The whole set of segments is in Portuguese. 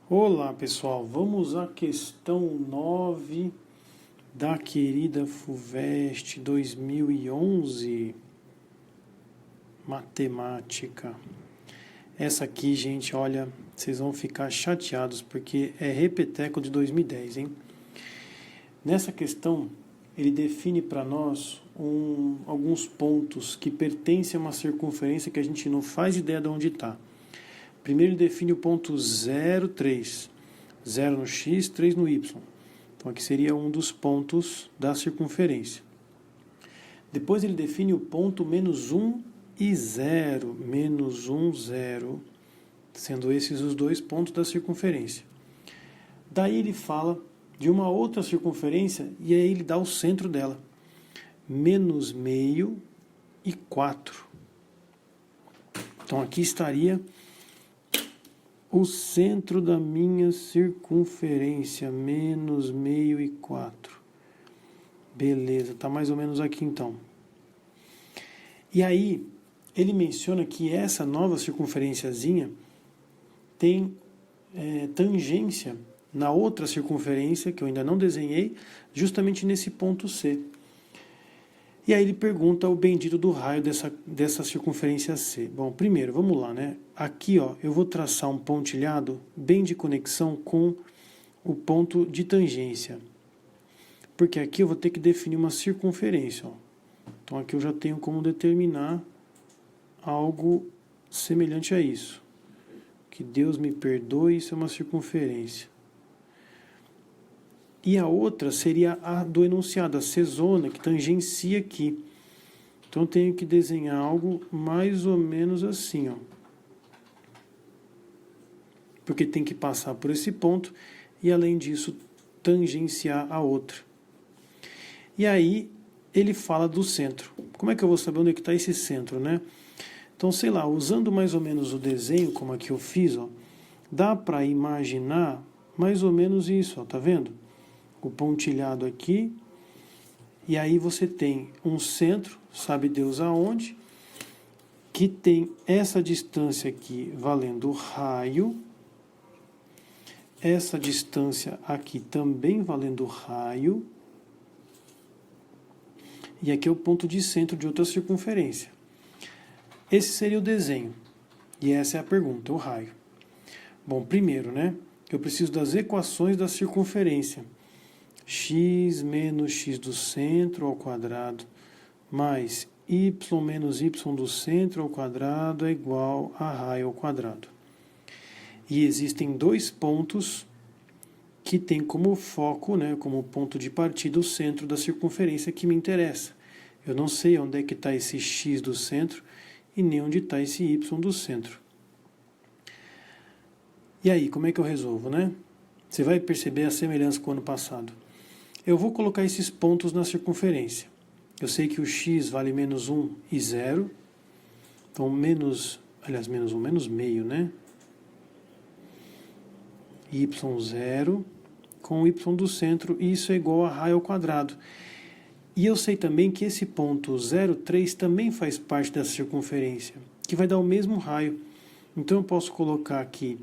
Olá pessoal, vamos à questão 9 da querida FUVEST 2011, matemática. Essa aqui, gente, olha, vocês vão ficar chateados porque é repeteco de 2010, hein? Nessa questão, ele define para nós alguns pontos que pertencem a uma circunferência que a gente não faz ideia de onde está. Primeiro ele define o ponto 0, 3. 0 no x, 3 no y. Então aqui seria um dos pontos da circunferência. Depois ele define o ponto menos 1 e 0. Menos 1, 0. Sendo esses os dois pontos da circunferência. Daí ele fala de uma outra circunferência e aí ele dá o centro dela. Menos meio e 4. Então aqui estaria o centro da minha circunferência, menos meio e 4. Beleza, tá mais ou menos aqui então. E aí, ele menciona que essa nova circunferenciazinha tem tangência na outra circunferência, que eu ainda não desenhei, justamente nesse ponto C. E aí ele pergunta o bendito do raio dessa circunferência C. Bom, primeiro, vamos lá, né? Aqui, ó, eu vou traçar um pontilhado bem de conexão com o ponto de tangência. Porque aqui eu vou ter que definir uma circunferência, ó. Então aqui eu já tenho como determinar algo semelhante a isso. Que Deus me perdoe, isso é uma circunferência. E a outra seria a do enunciado, a cesona, que tangencia aqui. Então eu tenho que desenhar algo mais ou menos assim, ó. Porque tem que passar por esse ponto e, além disso, tangenciar a outra. E aí ele fala do centro. Como é que eu vou saber onde é que está esse centro, né? Então, sei lá, usando mais ou menos o desenho, como aqui eu fiz, ó, dá para imaginar mais ou menos isso, ó, tá vendo? O pontilhado aqui, e aí você tem um centro, sabe Deus aonde, que tem essa distância aqui valendo raio, essa distância aqui também valendo raio, e aqui é o ponto de centro de outra circunferência. Esse seria o desenho, e essa é a pergunta, o raio. Bom, primeiro, né, eu preciso das equações da circunferência. X menos x do centro ao quadrado mais y menos y do centro ao quadrado é igual a raio ao quadrado. E existem dois pontos que tem como foco, né, como ponto de partida, o centro da circunferência que me interessa. Eu não sei onde é que está esse x do centro e nem onde está esse y do centro. E aí, como é que eu resolvo, né? Você vai perceber a semelhança com o ano passado. Eu vou colocar esses pontos na circunferência. Eu sei que o x vale menos 1 e 0. Então, menos 1, menos meio, né? y0 com o y do centro, e isso é igual a raio ao quadrado. E eu sei também que esse ponto 0,3 também faz parte dessa circunferência, que vai dar o mesmo raio. Então, eu posso colocar aqui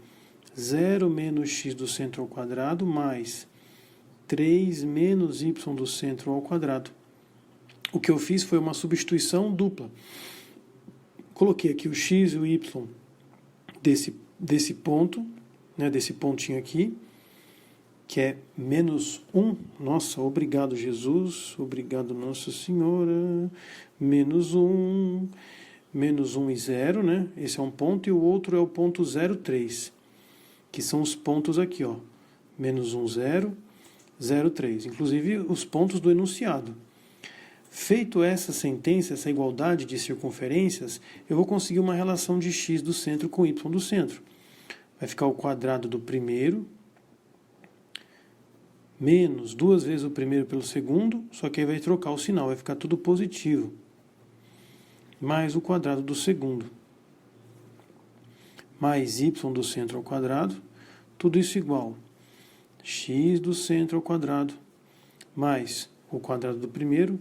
0 menos x do centro ao quadrado mais 3 menos y do centro ao quadrado. O que eu fiz foi uma substituição dupla. Coloquei aqui o x e o y desse ponto, né, desse pontinho aqui, que é menos 1. Nossa, obrigado Jesus, obrigado Nossa Senhora. Menos 1 e 0, né? Esse é um ponto, e o outro é o ponto 0,3, que são os pontos aqui, ó. Menos 1, 0. 0,3, inclusive os pontos do enunciado. Feito essa sentença, essa igualdade de circunferências, eu vou conseguir uma relação de x do centro com y do centro. Vai ficar o quadrado do primeiro, menos 2 vezes o primeiro pelo segundo, só que aí vai trocar o sinal, vai ficar tudo positivo, mais o quadrado do segundo, mais y do centro ao quadrado, tudo isso igual x do centro ao quadrado, mais o quadrado do primeiro,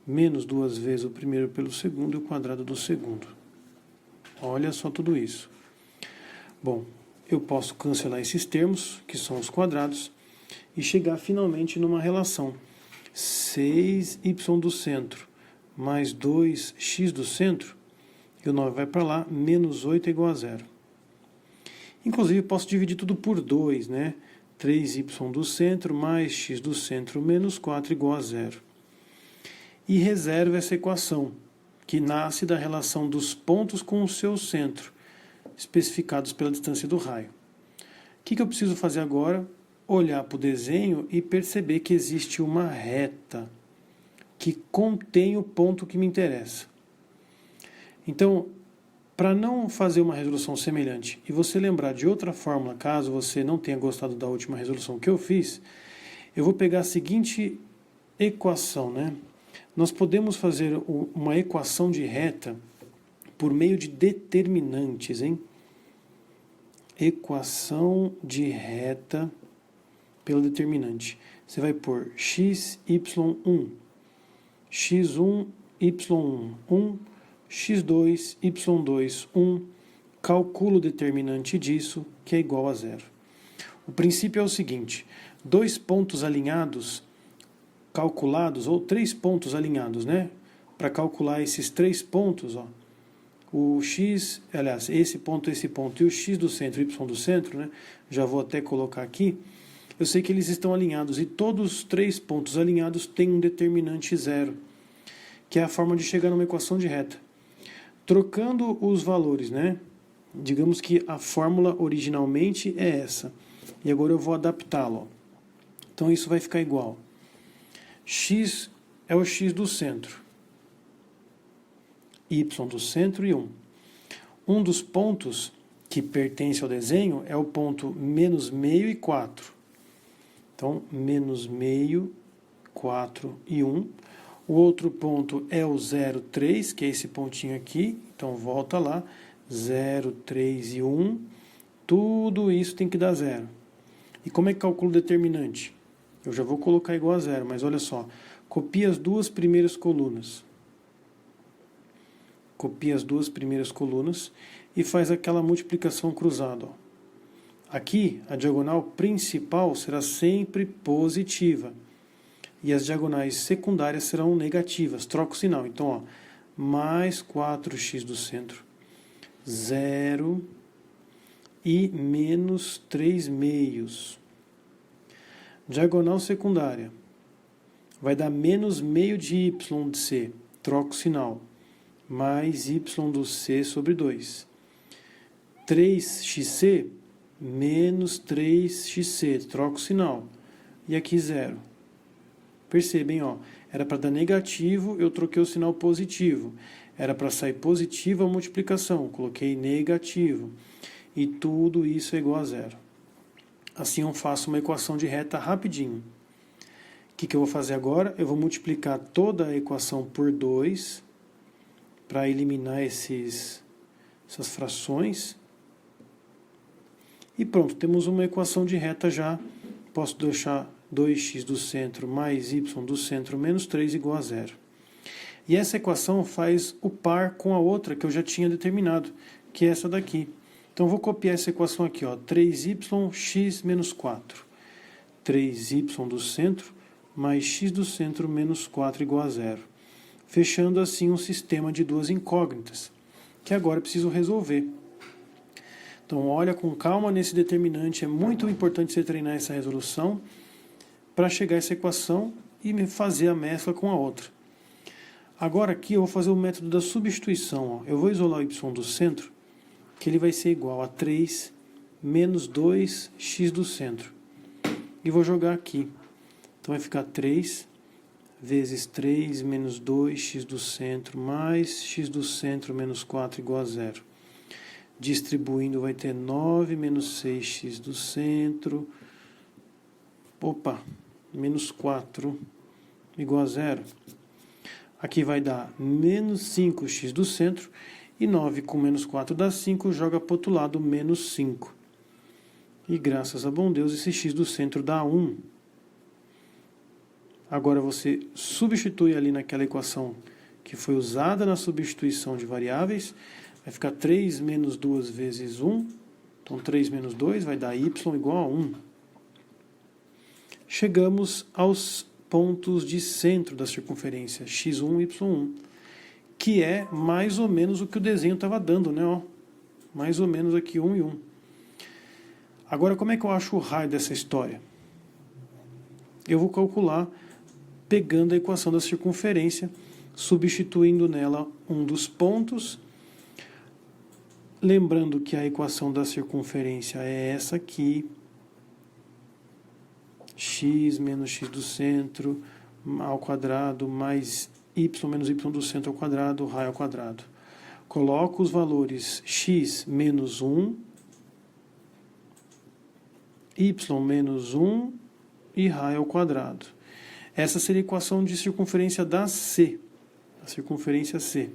menos 2 vezes o primeiro pelo segundo e o quadrado do segundo. Olha só tudo isso. Bom, eu posso cancelar esses termos, que são os quadrados, e chegar finalmente numa relação 6y do centro mais 2x do centro, e o 9 vai para lá, menos 8 é igual a zero. Inclusive, posso dividir tudo por 2, né? 3y do centro mais x do centro menos 4 igual a zero. E reservo essa equação, que nasce da relação dos pontos com o seu centro, especificados pela distância do raio. O que eu preciso fazer agora? Olhar para o desenho e perceber que existe uma reta que contém o ponto que me interessa. Então, para não fazer uma resolução semelhante e você lembrar de outra fórmula, caso você não tenha gostado da última resolução que eu fiz, eu vou pegar a seguinte equação, né? Nós podemos fazer uma equação de reta por meio de determinantes, hein? Equação de reta pelo determinante. Você vai pôr x, y1, x1, y1, 1, x2, y2, 1, calculo o determinante disso, que é igual a zero. O princípio é o seguinte: dois pontos alinhados, calculados, ou três pontos alinhados, né? Para calcular esses três pontos, ó, o x, aliás, esse ponto e o x do centro e y do centro, né? Já vou até colocar aqui. Eu sei que eles estão alinhados e todos os três pontos alinhados têm um determinante zero, que é a forma de chegar numa equação de reta. Trocando os valores, né? Digamos que a fórmula originalmente é essa. E agora eu vou adaptá-lo. Então isso vai ficar igual. X é o x do centro, y do centro e 1. Um dos pontos que pertence ao desenho é o ponto menos meio e 4. Então, menos meio, 4 e 1. O outro ponto é o 0, 3, que é esse pontinho aqui. Então, volta lá. 0, 3 e 1. Tudo isso tem que dar zero. E como é que calculo o determinante? Eu já vou colocar igual a zero, mas olha só. Copia as duas primeiras colunas. Copia as duas primeiras colunas e faz aquela multiplicação cruzada, ó. Aqui, a diagonal principal será sempre positiva. E as diagonais secundárias serão negativas. Troca o sinal. Então, ó, mais 4x do centro, 0 e menos 3 meios. Diagonal secundária vai dar menos meio de y de c. Troca o sinal. Mais y do c sobre 2. 3xc menos 3xc, troca o sinal. E aqui zero. Percebem, ó, era para dar negativo, eu troquei o sinal positivo. Era para sair positiva a multiplicação, coloquei negativo. E tudo isso é igual a zero. Assim eu faço uma equação de reta rapidinho. O que eu vou fazer agora? Eu vou multiplicar toda a equação por 2 para eliminar essas frações. E pronto, temos uma equação de reta já. Posso deixar 2x do centro mais y do centro menos 3 igual a zero. E essa equação faz o par com a outra que eu já tinha determinado, que é essa daqui. Então, eu vou copiar essa equação aqui, ó, 3yx menos 4. 3y do centro mais x do centro menos 4 igual a zero. Fechando assim um sistema de duas incógnitas, que agora eu preciso resolver. Então, olha com calma nesse determinante. É muito importante você treinar essa resolução para chegar a essa equação e fazer a mescla com a outra. Agora aqui eu vou fazer o método da substituição. Ó. Eu vou isolar o y do centro, que ele vai ser igual a 3 menos 2x do centro. E vou jogar aqui. Então vai ficar 3 vezes 3 menos 2x do centro mais x do centro menos 4 igual a zero. Distribuindo vai ter 9 menos 6x do centro. Menos 4 igual a zero. Aqui vai dar menos 5x do centro. E 9 com menos 4 dá 5, joga para o outro lado, menos 5. E graças a bom Deus, esse x do centro dá 1. Agora você substitui ali naquela equação que foi usada na substituição de variáveis. Vai ficar 3 menos 2 vezes 1, Então 3 menos 2 vai dar y igual a 1. Chegamos aos pontos de centro da circunferência, x1 e y1, que é mais ou menos o que o desenho estava dando, né? Ó, mais ou menos aqui 1 e 1. Agora, como é que eu acho o raio dessa história? Eu vou calcular pegando a equação da circunferência, substituindo nela um dos pontos. Lembrando que a equação da circunferência é essa aqui, x menos x do centro ao quadrado mais y menos y do centro ao quadrado, raio ao quadrado. Coloco os valores x menos 1, y menos 1 e raio ao quadrado. Essa seria a equação de circunferência da C, a circunferência C.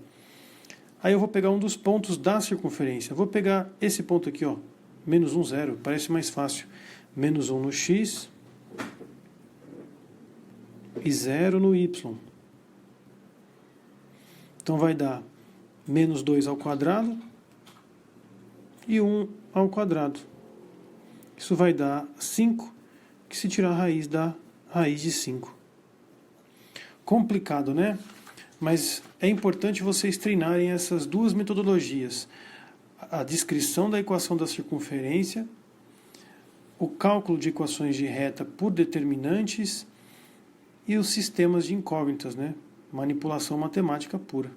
Aí eu vou pegar um dos pontos da circunferência. Vou pegar esse ponto aqui, ó, menos 1, 0, parece mais fácil. Menos 1 no x e 0 no y. Então vai dar menos 2 ao quadrado e 1 ao quadrado. Isso vai dar 5, que se tirar a raiz dá raiz de 5. Complicado, né? Mas é importante vocês treinarem essas duas metodologias. A descrição da equação da circunferência, o cálculo de equações de reta por determinantes e os sistemas de incógnitas, né? Manipulação matemática pura.